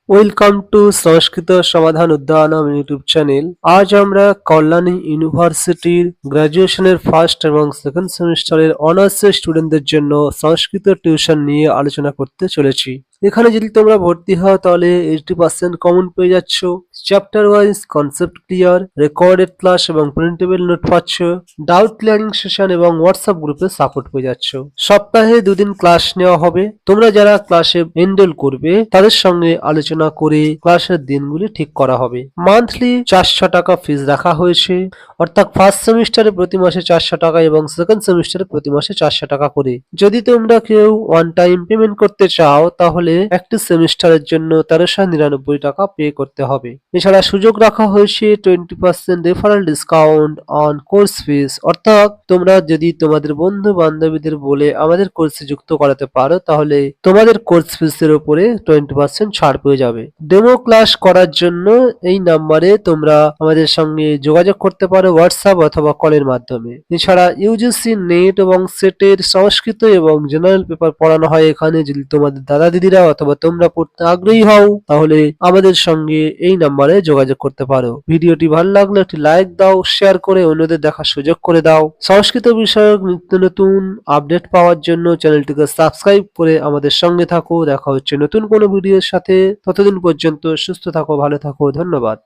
Welcome to সংস্কৃত সমাধান উদ্যানম YouTube channel. আজ আমরা কল্যাণী ইউনিভার্সিটির গ্র্যাজুয়েশনের ফার্স্ট এবং সেকেন্ড সেমিস্টারের অনার্সের স্টুডেন্টদের জন্য সংস্কৃত টিউশন নিয়ে আলোচনা করতে চলেছি। এখানে যদি তোমরা ভর্তি হও তাহলে 80% কমন পেয়ে যাচ্ছ, chapter wise concept clear, recorded class এবং প্রিন্টেবল নোট পাচ্ছ, ডাউট ক্লিয়ারিং সেশন এবং হোয়াটসঅ্যাপ গ্রুপে সাপোর্ট পেয়ে যাচ্ছ। সপ্তাহে 2 দিন ক্লাস নেওয়া হবে। তোমরা যারা ক্লাসে এনরোল করবে তাদের সঙ্গে আলোচনা করে ক্লাসের দিনগুলি ঠিক করা হবে। মান্থলি 400 টাকা ফিস রাখা হয়েছে, অর্থাৎ ফার্স্ট সেমিস্টারে প্রতি মাসে 400 টাকা এবং সেকেন্ড সেমিস্টারে প্রতি মাসে 400 টাকা করে। যদি তোমরা কেউ ওয়ান টাইম পেমেন্ট করতে চাও তাহলে একটি সেমিস্টারের জন্য 1399 টাকা পে করতে হবে। এছাড়া সুযোগ রাখা হয়েছে 20% referral discount on course fees, অর্থাৎ তোমরা যদি তোমাদের বন্ধু বান্ধবীদের বলে আমাদের কোর্সে যুক্ত করাতে পারো তাহলে তোমাদের কোর্স ফিসের উপরে 20% ছাড় পেয়ে যাবে। ডেমো ক্লাস করার জন্য এই নাম্বারে তোমরা আমাদের সঙ্গে যোগাযোগ করতে পারো হোয়াটসঅ্যাপ অথবা কলের মাধ্যমে। এছাড়া ইউজিসি নেট এবং সেটের সংস্কৃত এবং জেনারেল পেপার পড়ানো হয় এখানে। যদি তোমাদের দাদা দিদিরা অথবা তোমরা পড়তে আগ্রহী হও তাহলে আমাদের সঙ্গে এই নাম্বারে যোগাযোগ করতে পারো। ভিডিওটি ভালো লাগলে একটি লাইক দাও, শেয়ার করে অন্যদের দেখার সুযোগ করে দাও। সংস্কৃত বিষয়ক নিত্য নতুন আপডেট পাওয়ার জন্য চ্যানেলটিকে সাবস্ক্রাইব করে আমাদের সঙ্গে থাকো। দেখা হচ্ছে নতুন কোনো ভিডিওর সাথে। ততদিন পর্যন্ত সুস্থ থাকো, ভালো থাকো, ধন্যবাদ।